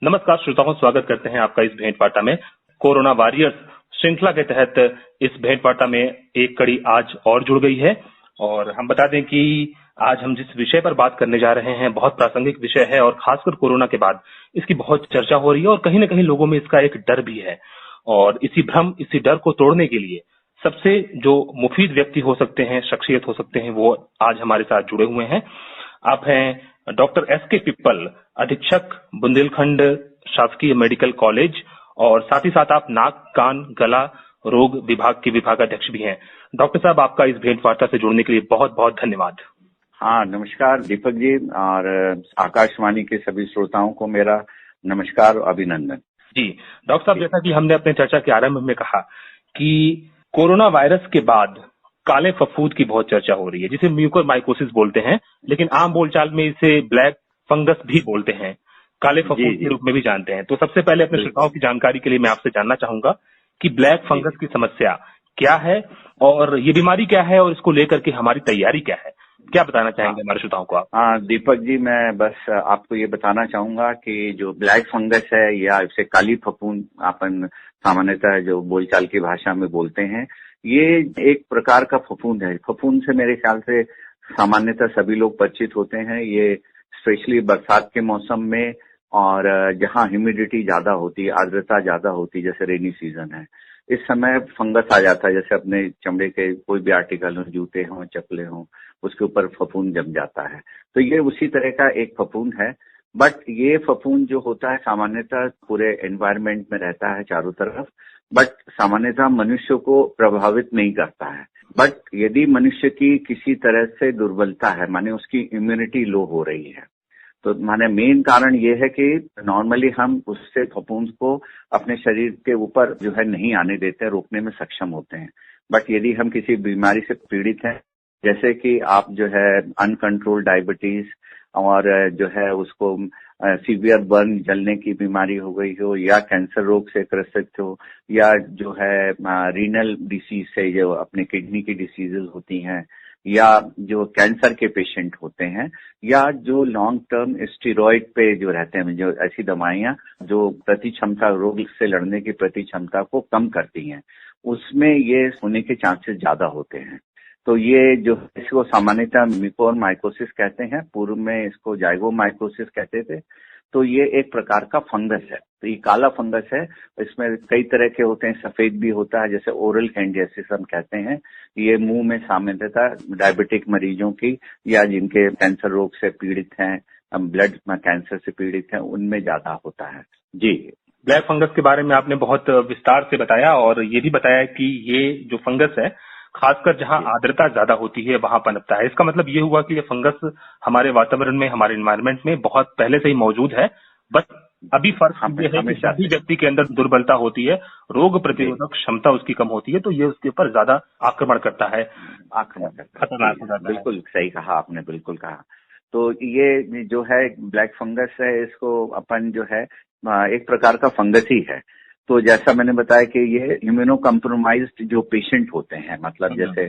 नमस्कार श्रोताओं, स्वागत करते हैं आपका इस भेंट वार्ता में। कोरोना वॉरियर्स श्रृंखला के तहत इस भेंट वार्ता में एक कड़ी आज और जुड़ गई है और हम बता दें कि आज हम जिस विषय पर बात करने जा रहे हैं बहुत प्रासंगिक विषय है और खासकर कोरोना के बाद इसकी बहुत चर्चा हो रही है और कहीं ना कहीं लोगों में इसका एक डर भी है। और इसी डर को तोड़ने के लिए सबसे जो मुफीद व्यक्ति हो सकते हैं, शख्सियत हो सकते हैं, वो आज हमारे साथ जुड़े हुए हैं। आप हैं डॉक्टर एस.के. पिप्पल, अधीक्षक बुंदेलखंड शासकीय मेडिकल कॉलेज और साथ ही साथ आप नाक कान गला रोग विभाग के विभागाध्यक्ष भी हैं। डॉक्टर साहब, आपका इस भेंट वार्ता से जुड़ने के लिए बहुत बहुत धन्यवाद। हाँ, नमस्कार दीपक जी और आकाशवाणी के सभी श्रोताओं को मेरा नमस्कार और अभिनंदन। जी डॉक्टर साहब, जैसा कि हमने अपने चर्चा के आरंभ में कहा कि कोरोना वायरस के बाद काले फफूंद की बहुत चर्चा हो रही है, जिसे म्यूकोरमाइकोसिस बोलते हैं, लेकिन आम बोलचाल में इसे ब्लैक फंगस भी बोलते हैं, काले फफूंद के रूप में भी जानते हैं। तो सबसे पहले अपने श्रोताओं की जानकारी के लिए मैं आपसे जानना चाहूंगा कि ब्लैक फंगस की समस्या क्या है और ये बीमारी क्या है और इसको लेकर के हमारी तैयारी क्या है, क्या बताना चाहेंगे हमारे श्रोताओं को आप? हाँ दीपक जी, मैं बस आपको ये बताना चाहूंगा कि जो ब्लैक फंगस है या इसे काली फफूंद अपन सामान्यतः जो बोलचाल की भाषा में बोलते हैं, ये एक प्रकार का फफूंद है। फफूंद से मेरे ख्याल से सामान्यतः सभी लोग परिचित होते हैं। ये स्पेशली बरसात के मौसम में और जहाँ ह्यूमिडिटी ज्यादा होती है, आर्द्रता ज्यादा होती है, जैसे रेनी सीजन है, इस समय फंगस आ जाता है। जैसे अपने चमड़े के कोई भी आर्टिकल हो, जूते हों, चप्पलें हों, उसके ऊपर फफूंद जम जाता है। तो ये उसी तरह का एक फफूंद है। बट ये फफूंद जो होता है सामान्यतः पूरे एनवायरनमेंट में रहता है चारों तरफ, बट सामान्यतः मनुष्य को प्रभावित नहीं करता है। बट यदि मनुष्य की किसी तरह से दुर्बलता है, माने उसकी इम्यूनिटी लो हो रही है, तो माने मेन कारण ये है कि नॉर्मली हम उससे फफूंद को अपने शरीर के ऊपर जो है नहीं आने देते, रोकने में सक्षम होते हैं। बट यदि हम किसी बीमारी से पीड़ित हैं, जैसे कि आप जो है अनकंट्रोल डायबिटीज और जो है उसको सीवियर बर्न, जलने की बीमारी हो गई हो, या कैंसर रोग से ग्रसित हो, या जो है रीनल डिसीज से जो अपने किडनी की डिसीजेज होती हैं, या जो कैंसर के पेशेंट होते हैं, या जो लॉन्ग टर्म स्टेरॉइड पे जो रहते हैं, जो ऐसी दवाइयां जो प्रति क्षमता, रोग से लड़ने की प्रति क्षमता को कम करती हैं, उसमें ये होने के चांसेस ज्यादा होते हैं। तो ये जो इसको सामान्यतः म्यूकोरमाइकोसिस कहते हैं, पूर्व में इसको जाइगोमाइकोसिस कहते थे। तो ये एक प्रकार का फंगस है। तो ये काला फंगस है, इसमें कई तरह के होते हैं, सफेद भी होता है, जैसे ओरल कैंडिडियासिस हम कहते हैं। ये मुंह में सामान्यतः डायबिटिक मरीजों की या जिनके कैंसर रोग से पीड़ित हैं, ब्लड कैंसर से पीड़ित हैं, उनमें ज्यादा होता है। जी, ब्लैक फंगस के बारे में आपने बहुत विस्तार से बताया और ये भी बताया कि ये जो फंगस है खासकर जहां आर्द्रता ज्यादा होती है वहां पनपता है। इसका मतलब ये हुआ कि ये फंगस हमारे वातावरण में, हमारे एनवायरनमेंट में बहुत पहले से ही मौजूद है, बट अभी फर्क ये है कि सभी व्यक्ति के अंदर दुर्बलता होती है, रोग प्रतिरोधक क्षमता उसकी कम होती है, तो ये उसके ऊपर ज्यादा आक्रमण करता है, खतरनाक हो जाता है। बिल्कुल सही कहा आपने, बिल्कुल कहा। तो ये जो है ब्लैक फंगस है, इसको अपन जो है एक प्रकार का फंगस ही है। तो जैसा मैंने बताया कि ये इम्यूनो कॉम्प्रोमाइज्ड जो पेशेंट होते हैं, मतलब जैसे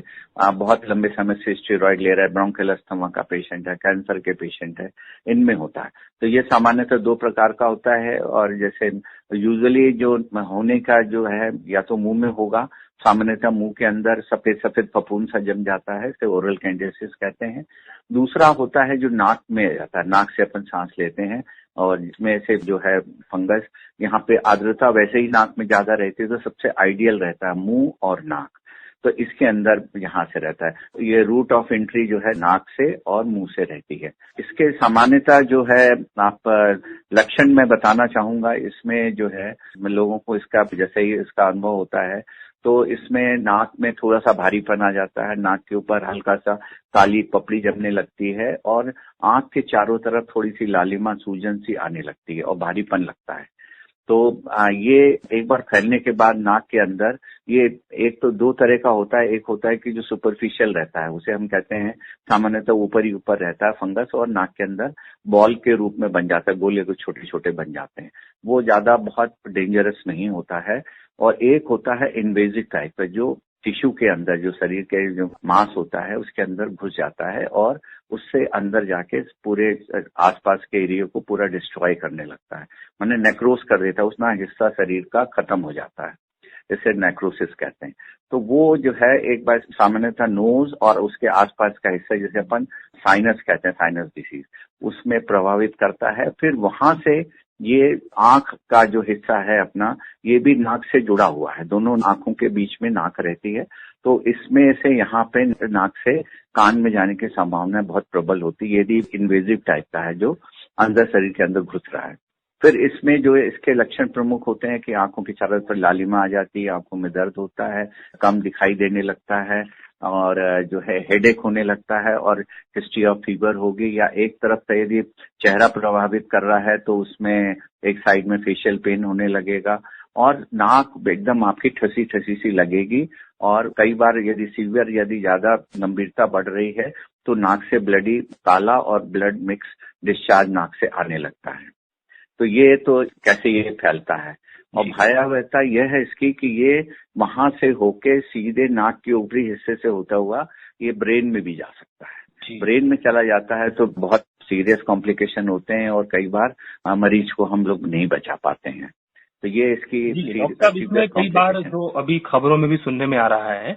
बहुत लंबे समय से स्टेरॉइड ले रहा है, ब्रोंकियल अस्थमा का पेशेंट है, कैंसर के पेशेंट है, इनमें होता है। तो ये सामान्यतः दो प्रकार का होता है। और जैसे यूजुअली जो होने का जो है, या तो मुंह में होगा, सामान्यतः मुंह के अंदर सफेद सफेद फफूंद सा जम जाता है, इसे ओरल कैंडिडियासिस कहते हैं। दूसरा होता है जो नाक में जाता है, नाक से अपन सांस लेते हैं, और जिसमें से जो है फंगस, यहाँ पे आर्द्रता वैसे ही नाक में ज्यादा रहती है, तो सबसे आइडियल रहता है मुंह और नाक। तो इसके अंदर यहाँ से रहता है। ये रूट ऑफ एंट्री जो है नाक से और मुंह से रहती है। इसके सामान्यता जो है आप लक्षण में बताना चाहूंगा, इसमें जो है लोगों को इसका जैसे ही इसका अनुभव होता है, तो इसमें नाक में थोड़ा सा भारीपन आ जाता है, नाक के ऊपर हल्का सा काली पपड़ी जमने लगती है, और आंख के चारों तरफ थोड़ी सी लालिमा सूजन सी आने लगती है और भारीपन लगता है। तो ये एक बार फैलने के बाद नाक के अंदर, ये एक तो दो तरह का होता है। एक होता है कि जो सुपरफिशियल रहता है, उसे हम कहते हैं सामान्यतः ऊपर ही ऊपर रहता है फंगस, और नाक के अंदर बॉल के रूप में बन जाता है, गोले को छोटे छोटे बन जाते हैं। वो ज्यादा बहुत डेंजरस नहीं होता है। और एक होता है इन्वेजिव टाइप का, जो टिश्यू के अंदर, जो शरीर के जो मांस होता है उसके अंदर घुस जाता है और उससे अंदर जाके पूरे आसपास के एरिया को पूरा डिस्ट्रॉय करने लगता है, माने नेक्रोस कर देता है, उतना हिस्सा शरीर का खत्म हो जाता है, इसे नेक्रोसिस कहते हैं। तो वो जो है एक बार सामान्यतः नोज और उसके आसपास का हिस्सा, जिसे अपन साइनस कहते हैं, साइनस डिसीज, उसमें प्रभावित करता है। फिर वहां से ये आंख का जो हिस्सा है अपना, ये भी नाक से जुड़ा हुआ है, दोनों आंखों के बीच में नाक रहती है, तो इसमें से यहाँ पे नाक से कान में जाने की संभावना बहुत प्रबल होती है, यदि इन्वेजिव टाइप का है जो अंदर शरीर के अंदर घुस रहा है। फिर इसमें जो इसके लक्षण प्रमुख होते हैं कि आंखों की चारों तरफ लालिमा आ जाती है, आंखों में दर्द होता है, कम दिखाई देने लगता है, और जो है हेडेक होने लगता है, और हिस्ट्री ऑफ फीवर होगी, या एक तरफ से यदि चेहरा प्रभावित कर रहा है तो उसमें एक साइड में फेशियल पेन होने लगेगा, और नाक एकदम आपकी ठसी ठसी सी लगेगी, और कई बार यदि सीवियर, यदि ज्यादा गंभीरता बढ़ रही है तो नाक से ब्लडी काला और ब्लड मिक्स डिस्चार्ज नाक से आने लगता है। तो ये तो कैसे ये फैलता है, और भयावहता यह है इसकी कि ये वहां से होके सीधे नाक के ऊपरी हिस्से से होता हुआ ये ब्रेन में भी जा सकता है। ब्रेन में चला जाता है तो बहुत सीरियस कॉम्प्लिकेशन होते हैं, और कई बार मरीज को हम लोग नहीं बचा पाते हैं। तो ये इसकी इसमें कई बार जो अभी खबरों में भी सुनने में आ रहा है,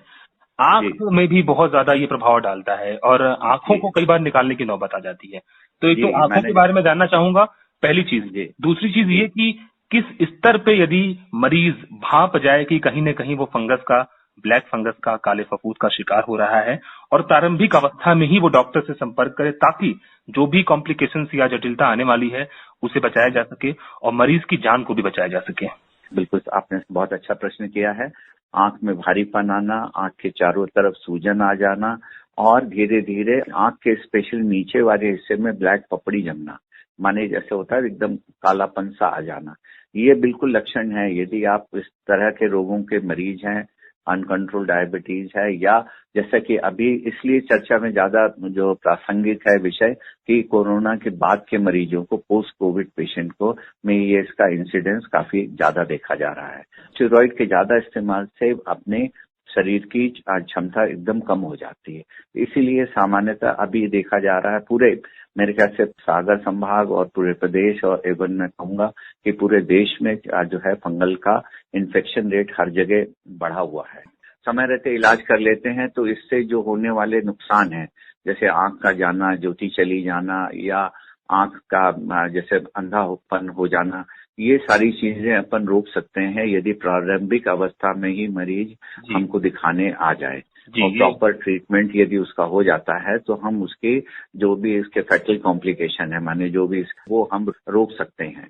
आंख में भी बहुत ज्यादा ये प्रभाव डालता है, और आंखों को कई बार निकालने की नौबत आ जाती है। तो एक तो आंखों के बारे में जानना चाहूंगा, पहली चीज। दूसरी चीज ये कि किस स्तर पे यदि मरीज भांप जाए कि कहीं न कहीं वो फंगस का, ब्लैक फंगस का, काले फफूंद का शिकार हो रहा है, और प्रारंभिक अवस्था में ही वो डॉक्टर से संपर्क करे, ताकि जो भी कॉम्प्लिकेशंस या जटिलता आने वाली है उसे बचाया जा सके और मरीज की जान को भी बचाया जा सके। बिल्कुल, आपने बहुत अच्छा प्रश्न किया है। आंख में भारीपन आना, आंख के चारों तरफ सूजन आ जाना, और धीरे धीरे आंख के स्पेशल नीचे वाले हिस्से में ब्लैक पपड़ी जमना, माने जैसे होता है एकदम कालापन सा आ जाना, ये बिल्कुल लक्षण है। यदि आप इस तरह के रोगों के मरीज हैं, अनकंट्रोल डायबिटीज है, या जैसा कि अभी इसलिए चर्चा में ज्यादा जो प्रासंगिक है विषय कि कोरोना के बाद के मरीजों को, पोस्ट कोविड पेशेंट को में ये इसका इंसिडेंस काफी ज्यादा देखा जा रहा है। स्टेरॉइड के ज्यादा इस्तेमाल से अपने शरीर की क्षमता एकदम कम हो जाती है, इसीलिए सामान्यतः अभी देखा जा रहा है पूरे, मेरे ख्याल से सागर संभाग और पूरे प्रदेश, और एवं मैं कहूंगा कि पूरे देश में जो है फंगल का इन्फेक्शन रेट हर जगह बढ़ा हुआ है। समय रहते इलाज कर लेते हैं तो इससे जो होने वाले नुकसान हैं, जैसे आंख का जाना, ज्योति चली जाना, या आंख का जैसे अंधापन हो जाना, ये सारी चीजें अपन रोक सकते हैं यदि प्रारंभिक अवस्था में ही मरीज हमको दिखाने आ जाए, और प्रॉपर ट्रीटमेंट यदि उसका हो जाता है तो हम उसके जो भी इसके फैटल कॉम्प्लिकेशन है, माने जो भी वो हम रोक सकते हैं।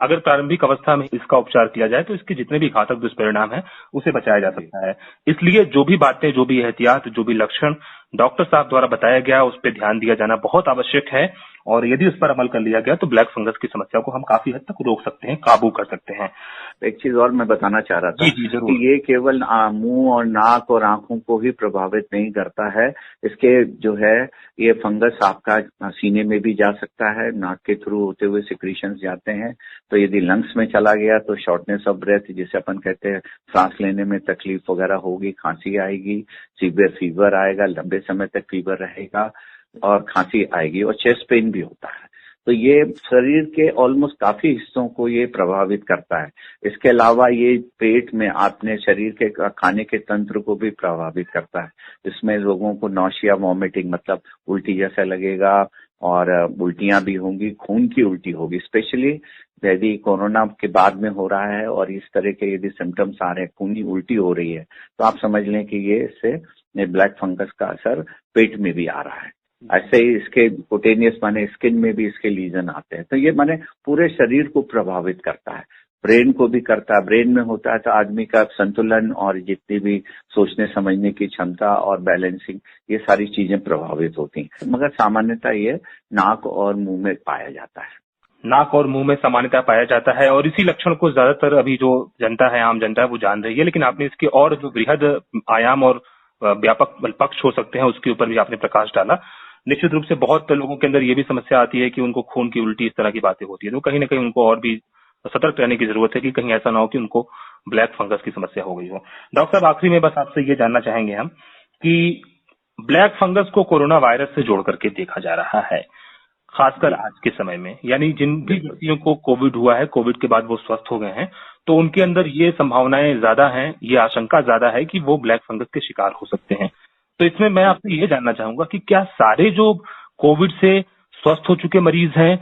अगर प्रारंभिक अवस्था में इसका उपचार किया जाए तो इसके जितने भी घातक दुष्परिणाम हैं उसे बचाया जा सकता है। इसलिए जो भी बातें, जो भी एहतियात, जो भी लक्षण डॉक्टर साहब द्वारा बताया गया, उस पर ध्यान दिया जाना बहुत आवश्यक है, और यदि उस पर अमल कर लिया गया तो ब्लैक फंगस की समस्या को हम काफी हद तक रोक सकते हैं, काबू कर सकते हैं। एक चीज और मैं बताना चाह रहा था कि ये केवल मुंह और नाक और आंखों को ही प्रभावित नहीं करता है, इसके जो है ये फंगस आपका सीने में भी जा सकता है, नाक के थ्रू होते हुए सिक्रीशंस जाते हैं, तो यदि लंग्स में चला गया तो शॉर्टनेस ऑफ ब्रेथ, जिसे अपन कहते हैं सांस लेने में तकलीफ वगैरह होगी, खांसी आएगी, सीवियर फीवर आएगा, लंबे समय तक फीवर रहेगा और खांसी आएगी, और चेस्ट पेन भी होता है। तो ये शरीर के ऑलमोस्ट काफी हिस्सों को ये प्रभावित करता है। इसके अलावा ये पेट में अपने शरीर के खाने के तंत्र को भी प्रभावित करता है। इसमें लोगों को नौशिया, वॉमिटिंग, मतलब उल्टी जैसा लगेगा, और उल्टियां भी होंगी, खून की उल्टी होगी, स्पेशली यदि कोरोना के बाद में हो रहा है और इस तरह के यदि सिम्टम्स आ रहे हैं, खूनी उल्टी हो रही है, तो आप समझ लें कि ये इससे ब्लैक फंगस का असर पेट में भी आ रहा है। ऐसे ही इसके कुटेनियस माने स्किन में भी इसके लीजन आते हैं, तो ये माने पूरे शरीर को प्रभावित करता है, ब्रेन को भी करता है। ब्रेन में होता है तो आदमी का संतुलन और जितनी भी सोचने समझने की क्षमता और बैलेंसिंग, ये सारी चीजें प्रभावित होती हैं। मगर सामान्यतः ये नाक और मुंह में पाया जाता है। नाक और मुंह में सामान्यतः पाया जाता है, और इसी लक्षण को ज्यादातर अभी जो जनता है, आम जनता है, वो जान रही है। लेकिन आपने इसके और जो बृहद आयाम और व्यापक पक्ष हो सकते हैं उसके ऊपर भी आपने प्रकाश डाला। निश्चित रूप से बहुत लोगों के अंदर ये भी समस्या आती है कि उनको खून की उल्टी, इस तरह की बातें होती है, तो कहीं ना कहीं उनको और भी सतर्क रहने की जरूरत है कि कहीं ऐसा ना हो कि उनको ब्लैक फंगस की समस्या हो गई हो। डॉक्टर साहब, आखिरी में बस आपसे ये जानना चाहेंगे हम कि ब्लैक फंगस को कोरोना वायरस से जोड़ करके देखा जा रहा है, खासकर आज के समय में। यानी जिन भी व्यक्तियों को कोविड हुआ है, कोविड के बाद वो स्वस्थ हो गए हैं, तो उनके अंदर ये संभावनाएं ज्यादा हैं, ये आशंका ज्यादा है कि वो ब्लैक फंगस के शिकार हो सकते हैं। तो इसमें मैं आपसे ये जानना चाहूंगा कि क्या सारे जो कोविड से स्वस्थ हो चुके मरीज हैं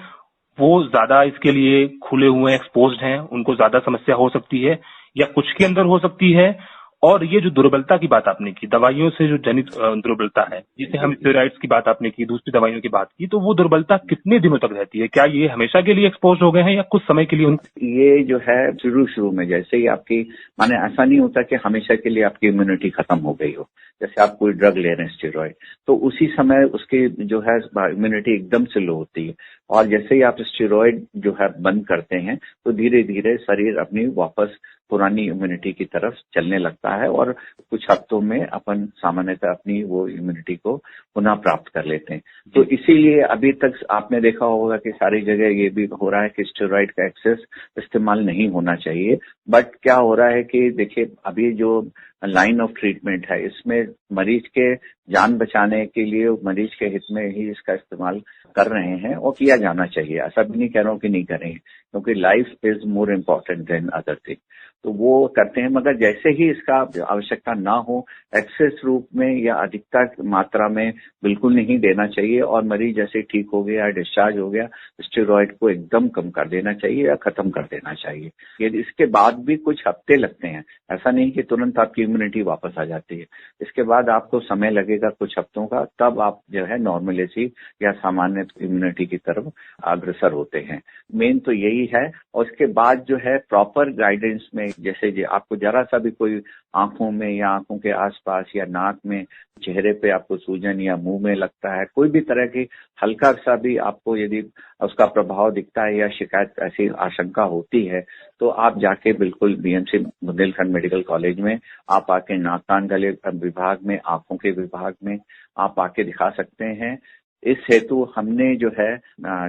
वो ज्यादा इसके लिए खुले हुए एक्सपोज्ड हैं, उनको ज्यादा समस्या हो सकती है, या कुछ के अंदर हो सकती है? और ये जो दुर्बलता की बात आपने की, दवाइयों से जो जनित दुर्बलता है, जिसे हम स्टेरॉइड्स की बात आपने की, दूसरी दवाइयों की बात की, तो वो दुर्बलता कितने दिनों तक रहती है? क्या ये हमेशा के लिए एक्सपोज हो गए हैं या कुछ समय के लिए ये जो है शुरू में जैसे ही आपकी माने ऐसा नहीं होता कि हमेशा के लिए आपकी इम्यूनिटी खत्म हो गई हो। जैसे आप कोई ड्रग ले रहे हैं स्टेरॉइड, तो उसी समय उसकी जो है इम्यूनिटी एकदम से लो होती है, और जैसे ही आप स्टेरॉइड जो है बंद करते हैं तो धीरे धीरे शरीर अपनी वापस पुरानी इम्यूनिटी की तरफ चलने लगता है, और कुछ हफ्तों में अपन सामान्यतः अपनी वो इम्यूनिटी को पुनः प्राप्त कर लेते हैं। तो इसीलिए अभी तक आपने देखा होगा कि सारी जगह ये भी हो रहा है कि स्टेरॉइड का एक्सेस इस्तेमाल नहीं होना चाहिए। बट क्या हो रहा है कि देखिए, अभी जो लाइन ऑफ ट्रीटमेंट है, इसमें मरीज के जान बचाने के लिए मरीज के हित में ही इसका इस्तेमाल कर रहे हैं, और किया जाना चाहिए। ऐसा भी नहीं कह रहा हूं कि नहीं करें, क्योंकि life is more important then other thing, तो वो करते हैं। मगर जैसे ही इसका आवश्यकता ना हो, एक्सेस रूप में या अधिकता मात्रा में बिल्कुल नहीं देना चाहिए, और मरीज जैसे ठीक हो गया, डिस्चार्ज हो गया, स्टेरॉइड को एकदम कम कर देना चाहिए या खत्म कर देना चाहिए। यदि इसके बाद भी कुछ हफ्ते लगते हैं, ऐसा नहीं कि तुरंत आपकी इम्यूनिटी वापस आ जाती है। इसके बाद आपको समय लगेगा कुछ हफ्तों का, तब आप जो है नॉर्मलिटी या सामान्य इम्यूनिटी की तरफ अग्रसर होते हैं। मेन तो यही है। और उसके बाद जो है प्रॉपर गाइडेंस में, जैसे आपको जरा सा भी कोई आंखों में या आंखों के आसपास या नाक में, चेहरे पे आपको सूजन या मुंह में लगता है, कोई भी तरह की हल्का सा भी आपको यदि उसका प्रभाव दिखता है या शिकायत ऐसी आशंका होती है, तो आप जाके बिल्कुल बीएमसी बुंदेलखंड मेडिकल कॉलेज में आप आके नाक कान गले विभाग में, आंखों के विभाग में आप आके दिखा सकते हैं। इस हेतु हमने जो है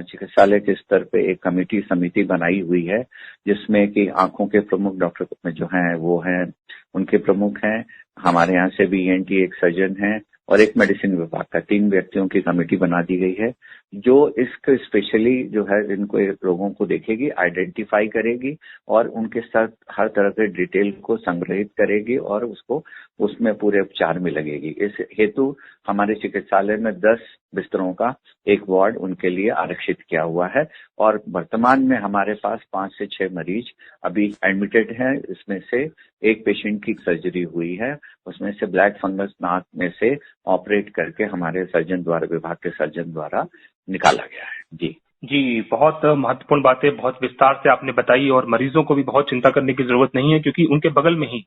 चिकित्सालय के स्तर पे एक कमेटी समिति बनाई हुई है, जिसमें कि आंखों के प्रमुख डॉक्टर जो हैं वो हैं, उनके प्रमुख हैं, हमारे यहाँ से भी ईएनटी एक सर्जन है, और एक मेडिसिन विभाग का 3 व्यक्तियों की कमेटी बना दी गई है, जो इसको स्पेशली जो है इनको रोगों को देखेगी, आइडेंटिफाई करेगी, और उनके साथ हर तरह के डिटेल को संग्रहित करेगी, और उसको उसमें पूरे उपचार में लगेगी। इस हेतु हमारे चिकित्सालय में 10 बिस्तरों का एक वार्ड उनके लिए आरक्षित किया हुआ है, और वर्तमान में हमारे पास 5 से 6 मरीज अभी एडमिटेड हैं। इसमें से एक पेशेंट की सर्जरी हुई है, उसमें से ब्लैक फंगस नाक में से ऑपरेट करके हमारे सर्जन द्वारा, विभाग के सर्जन द्वारा निकाला गया है। जी, बहुत महत्वपूर्ण बातें बहुत विस्तार से आपने बताई, और मरीजों को भी बहुत चिंता करने की जरूरत नहीं है, क्योंकि उनके बगल में ही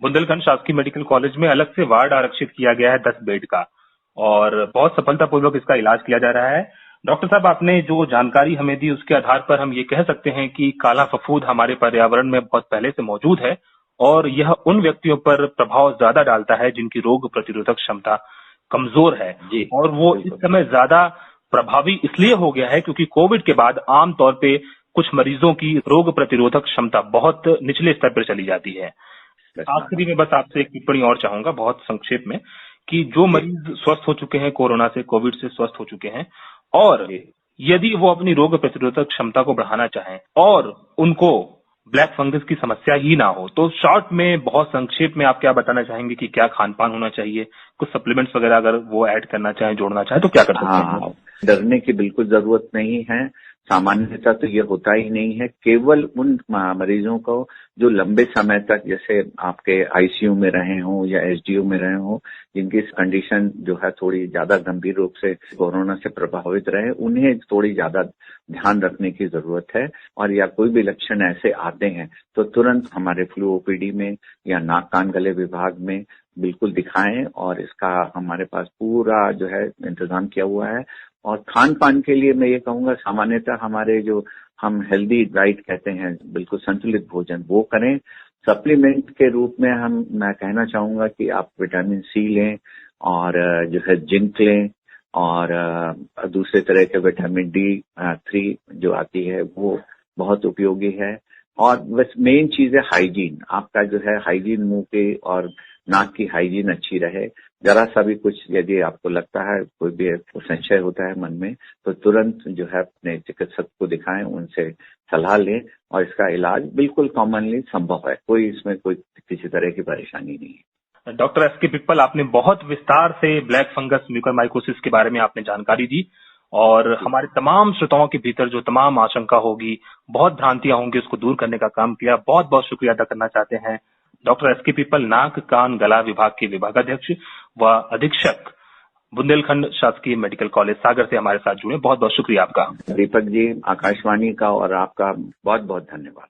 बुंदेलखंड शासकीय मेडिकल कॉलेज में अलग से वार्ड आरक्षित किया गया है 10 बेड का, और बहुत सफलतापूर्वक इसका इलाज किया जा रहा है। डॉक्टर साहब, आपने जो जानकारी हमें दी उसके आधार पर हम ये कह सकते हैं कि काला फफूंद हमारे पर्यावरण में बहुत पहले से मौजूद है, और यह उन व्यक्तियों पर प्रभाव ज्यादा डालता है जिनकी रोग प्रतिरोधक क्षमता कमजोर है, और वो इस समय ज्यादा प्रभावी इसलिए हो गया है क्योंकि कोविड के बाद आमतौर पे कुछ मरीजों की रोग प्रतिरोधक क्षमता बहुत निचले स्तर पर चली जाती है। आखिरी में बस आपसे एक टिप्पणी और चाहूंगा बहुत संक्षेप में, कि जो मरीज स्वस्थ हो चुके हैं कोरोना से, कोविड से स्वस्थ हो चुके हैं, और यदि वो अपनी रोग प्रतिरोधक क्षमता को बढ़ाना चाहें और उनको ब्लैक फंगस की समस्या ही ना हो, तो शॉर्ट में बहुत संक्षेप में आप क्या बताना चाहेंगे कि क्या खान पान होना चाहिए? कुछ सप्लीमेंट्स वगैरह अगर वो ऐड करना चाहें, जोड़ना चाहें, तो क्या कर सकते हैं? डरने की बिल्कुल जरूरत नहीं है। सामान्यतः तो ये होता ही नहीं है। केवल उन मरीजों को जो लंबे समय तक जैसे आपके आईसीयू में रहे हों या एसडीयू में रहे हों, जिनकी कंडीशन जो है थोड़ी ज्यादा गंभीर रूप से कोरोना से प्रभावित रहे, उन्हें थोड़ी ज्यादा ध्यान रखने की जरूरत है। और या कोई भी लक्षण ऐसे आते हैं तो तुरंत हमारे फ्लू ओपीडी में या नाक कान गले विभाग में बिल्कुल दिखाएं, और इसका हमारे पास पूरा जो है इंतजाम किया हुआ है। और खान पान के लिए मैं ये कहूंगा, सामान्यतः हमारे जो हम हेल्दी डाइट कहते हैं, बिल्कुल संतुलित भोजन वो करें। सप्लीमेंट के रूप में मैं कहना चाहूंगा कि आप विटामिन सी लें, और जो है जिंक लें, और दूसरे तरह के विटामिन D3 जो आती है वो बहुत उपयोगी है। और बस मेन चीज है हाइजीन। आपका जो है हाइजीन, मुंह के और नाक की हाइजीन अच्छी रहे, जरा सा भी कुछ यदि आपको लगता है, कोई भी संशय होता है मन में, तो तुरंत जो है अपने चिकित्सक को दिखाएं, उनसे सलाह लें और इसका इलाज बिल्कुल कॉमनली संभव है। कोई इसमें कोई किसी तरह की परेशानी नहीं है। Doctor S K. पिप्पल, आपने बहुत विस्तार से ब्लैक फंगस म्यूकरमाइकोसिस के बारे में आपने जानकारी दी और हमारे तमाम श्रोताओं के भीतर जो तमाम आशंका होगी, बहुत भ्रांतियां होंगी, उसको दूर करने का काम किया। बहुत बहुत शुक्रिया अदा करना चाहते हैं डॉक्टर एस.के. पिप्पल, नाक कान गला विभाग के विभागाध्यक्ष व अधीक्षक, बुंदेलखंड शासकीय मेडिकल कॉलेज सागर से हमारे साथ जुड़े। बहुत बहुत शुक्रिया आपका। दीपक जी, आकाशवाणी का और आपका बहुत बहुत धन्यवाद।